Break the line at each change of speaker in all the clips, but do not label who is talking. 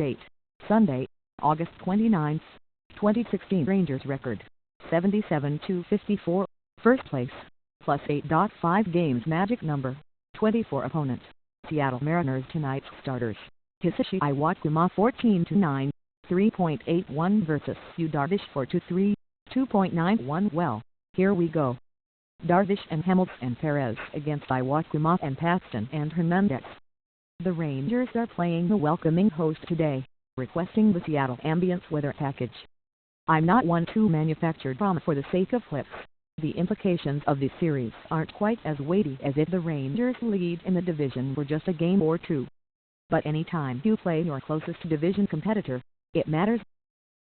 date, Sunday, August 29, 2016. Rangers record, 77-54, first place, plus 8.5 games. Magic number, 24. Opponent, Seattle Mariners. Tonight's starters, Hisashi Iwakuma 14-9, 3.81 versus Yu Darvish 4-3, 2.91. Well, here we go. Darvish and Hamilton and Perez against Iwakuma and Paxton and Hernandez. The Rangers are playing the welcoming host today, requesting the Seattle ambience weather package. I'm not one to manufacture drama for the sake of clips. The implications of this series aren't quite as weighty as if the Rangers lead in the division for just a game or two. But anytime you play your closest division competitor, it matters.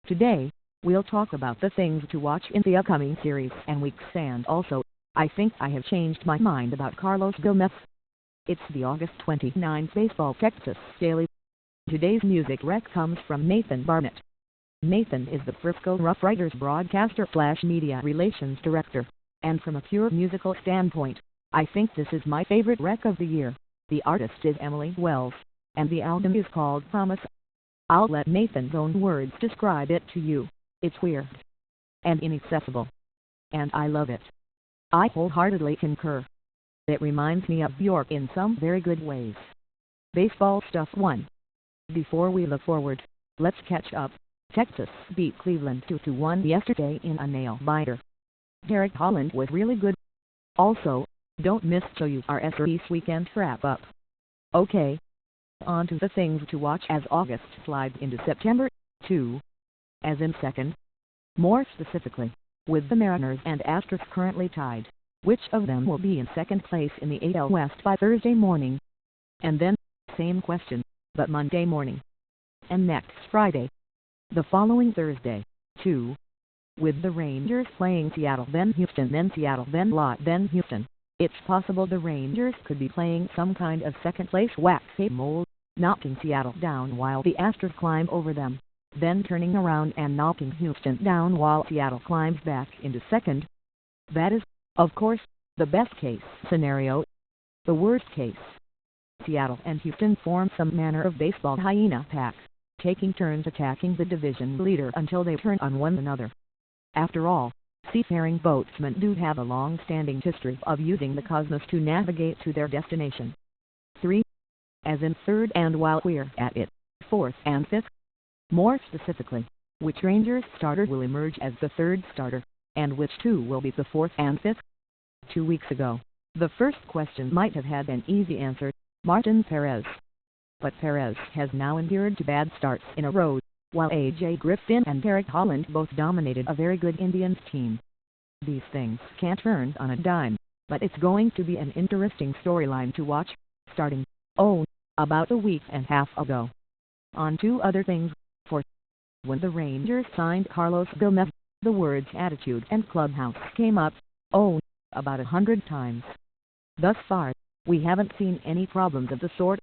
Today, we'll talk about the things to watch in the upcoming series and weeks, and also, I think I have changed my mind about Carlos Gomez. It's the August 29th Baseball Texas Daily. Today's music rec comes from Nathan Barnett. Nathan is the Frisco Rough Riders broadcaster/media relations director, and from a pure musical standpoint, I think this is my favorite rec of the year. The artist is Emily Wells, and the album is called Promise. I'll let Nathan's own words describe it to you. It's weird and inaccessible, and I love it. I wholeheartedly concur. It reminds me of Bjork in some very good ways. Baseball stuff 1. Before we look forward, let's catch up. Texas beat Cleveland 2-1 yesterday in a nail-biter. Derek Holland was really good. Also, don't miss WRS's weekend wrap-up. Okay, on to the things to watch as August slides into September, 2. As in second. More specifically, with the Mariners and Astros currently tied, which of them will be in second place in the AL West by Thursday morning? And then, same question, but Monday morning. And next Friday. The following Thursday, 2. With the Rangers playing Seattle, then Houston, then Seattle, then Lot, then Houston, it's possible the Rangers could be playing some kind of second-place whack-a-mole, knocking Seattle down while the Astros climb over them, then turning around and knocking Houston down while Seattle climbs back into second. That is, of course, the best-case scenario. The worst case, Seattle and Houston form some manner of baseball hyena pack, taking turns attacking the division leader until they turn on one another. After all, seafaring boatsmen do have a long-standing history of using the cosmos to navigate to their destination. 3. As in third, and while we're at it, fourth and fifth. More specifically, which Rangers starter will emerge as the third starter, and which two will be the fourth and fifth? 2 weeks ago, the first question might have had an easy answer: Martin Perez. But Perez has now endured 2 bad starts in a row, while A.J. Griffin and Derek Holland both dominated a very good Indians team. These things can't turn on a dime, but it's going to be an interesting storyline to watch, starting, about a week and a half ago. On to other things. For when the Rangers signed Carlos Gomez, the words attitude and clubhouse came up, about 100 times. Thus far, we haven't seen any problems of the sort.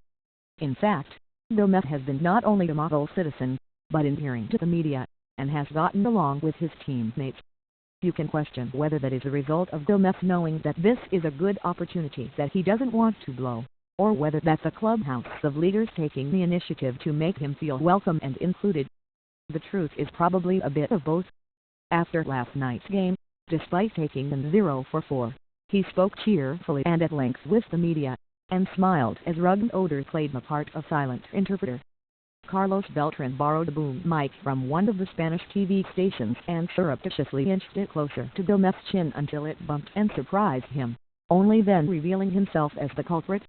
In fact, Gomez has been not only a model citizen, but endearing to the media, and has gotten along with his teammates. You can question whether that is a result of Gomez knowing that this is a good opportunity that he doesn't want to blow, or whether that's a clubhouse of leaders taking the initiative to make him feel welcome and included. The truth is probably a bit of both. After last night's game, despite taking them 0-for-4, he spoke cheerfully and at length with the media, and smiled as Rugg Oder played the part of silent interpreter. Carlos Beltran borrowed a boom mic from one of the Spanish TV stations and surreptitiously inched it closer to Gomez's chin until it bumped and surprised him, only then revealing himself as the culprit.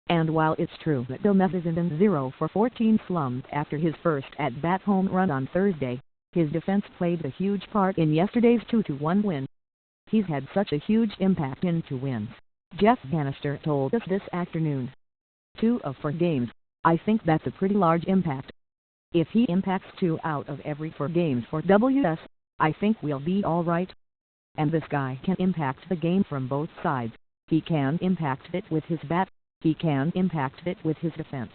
And while it's true that Gomez is in a 0-for-14 slump after his first at-bat home run on Thursday, his defense played a huge part in yesterday's 2-1 win. He's had such a huge impact in 2 wins, Jeff Bannister told us this afternoon. 2 of 4 games, I think that's a pretty large impact. If he impacts 2 out of every 4 games for WS, I think we'll be alright. And this guy can impact the game from both sides. He can impact it with his bat, he can impact it with his defense.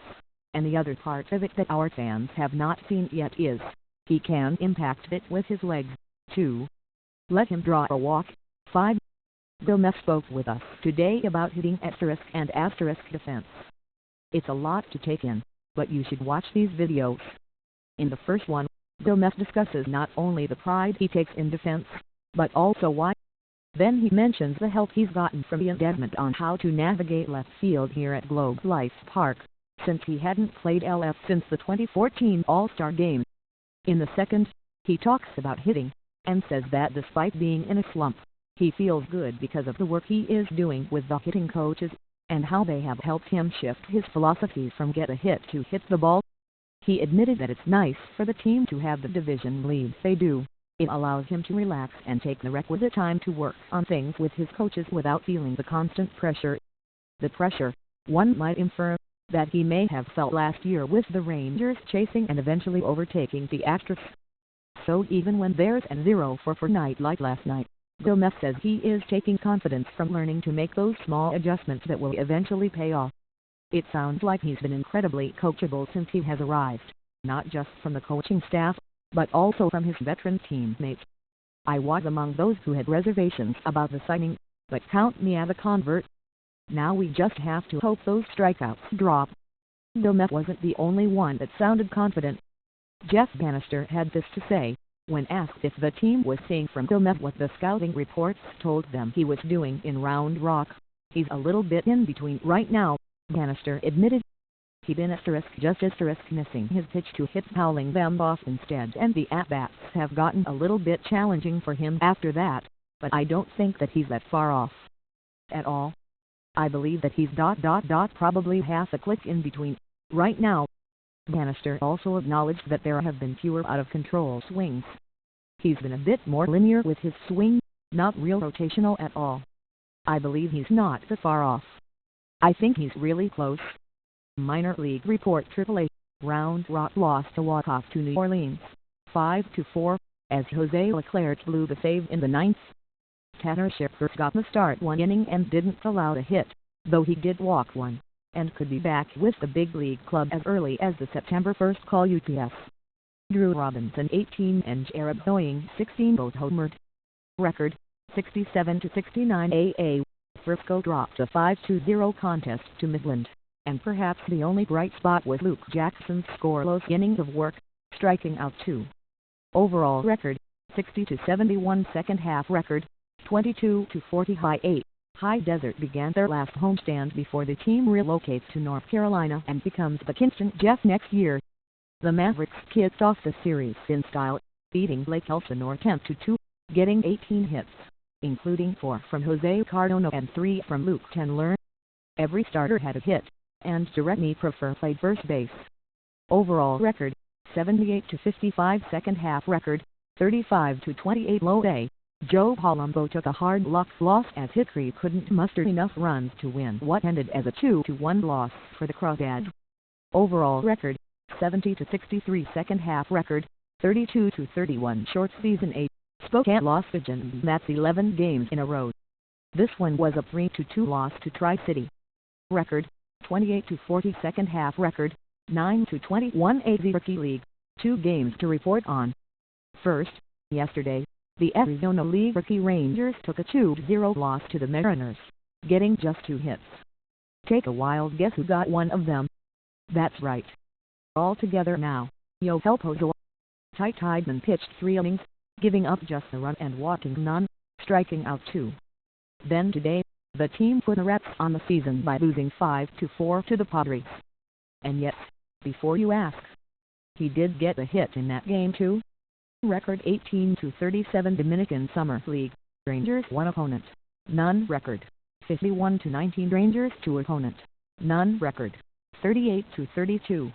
And the other part of it that our fans have not seen yet is, he can impact it with his legs, too. Let him draw a walk. 5. Gomez spoke with us today about hitting *and *defense. It's a lot to take in, but you should watch these videos. In the first one, Gomez discusses not only the pride he takes in defense, but also why. Then he mentions the help he's gotten from Ian Desmond on how to navigate left field here at Globe Life Park, since he hadn't played LF since the 2014 All-Star Game. In the second, he talks about hitting, and says that despite being in a slump, he feels good because of the work he is doing with the hitting coaches, and how they have helped him shift his philosophy from get a hit to hit the ball. He admitted that it's nice for the team to have the division lead they do. It allows him to relax and take the requisite time to work on things with his coaches without feeling the constant pressure. The pressure, one might infer, that he may have felt last year with the Rangers chasing and eventually overtaking the Astros. So even when there's a 0-for-4 night like last night, Gomez says he is taking confidence from learning to make those small adjustments that will eventually pay off. It sounds like he's been incredibly coachable since he has arrived, not just from the coaching staff, but also from his veteran teammates. I was among those who had reservations about the signing, but count me as a convert. Now we just have to hope those strikeouts drop. Gomez wasn't the only one that sounded confident. Jeff Bannister had this to say, when asked if the team was seeing from Gomez what the scouting reports told them he was doing in Round Rock. He's a little bit in between right now, Bannister admitted. He'd been missing his pitch to hit, fouling them off instead, and the at-bats have gotten a little bit challenging for him after that, but I don't think that he's that far off at all. I believe that he's probably half a click in between right now. Bannister also acknowledged that there have been fewer out-of-control swings. He's been a bit more linear with his swing, not real rotational at all. I believe he's not that far off. I think he's really close. Minor league report: AAA, Round Rock lost a walk-off to New Orleans, 5-4, as Jose Leclerc blew the save in the ninth. Tanner Schaefer got the start one inning and didn't allow a hit, though he did walk one, and could be back with the big league club as early as the September 1st call UPS. Drew Robinson 18 and Jared Boeing 16 both homered. Record, 67-69 AA. Frisco dropped a 5-0 contest to Midland, and perhaps the only bright spot was Luke Jackson's scoreless innings of work, striking out 2. Overall record, 60-71. Second half record, 22-40 high 8. High Desert began their last homestand before the team relocates to North Carolina and becomes the Kinston Jets next year. The Mavericks kicked off the series in style, beating Lake Elsinore 10-2, getting 18 hits, including 4 from Jose Cardona and 3 from Luke Tenler. Every starter had a hit, and Jeremy Prefer played first base. Overall record, 78-55. Second half record, 35-28 low A. Joe Palumbo took a hard-luck loss as Hickory couldn't muster enough runs to win what ended as a 2-1 loss for the Crawdads. Overall record, 70-63. Second half record, 32-31. Short season 8. Spokane lost again. That's 11 games in a row. This one was a 3-2 loss to Tri-City. Record, 28-40. Second half record, 9-21. AZ Rookie League, 2 games to report on. First, yesterday, the Arizona League Rookie Rangers took a 2-0 loss to the Mariners, getting just 2 hits. Take a wild guess who got one of them. That's right. All together now, Yoel Pozo. Ty Tideman pitched 3 innings, giving up just a run and walking none, striking out 2. Then today, the team put the wraps on the season by losing 5-4 to the Padres. And yet, before you ask, he did get a hit in that game too. Record 18-37. Dominican Summer League, Rangers 1 opponent, none. Record, 51-19. Rangers 2 opponent, none. Record, 38-32.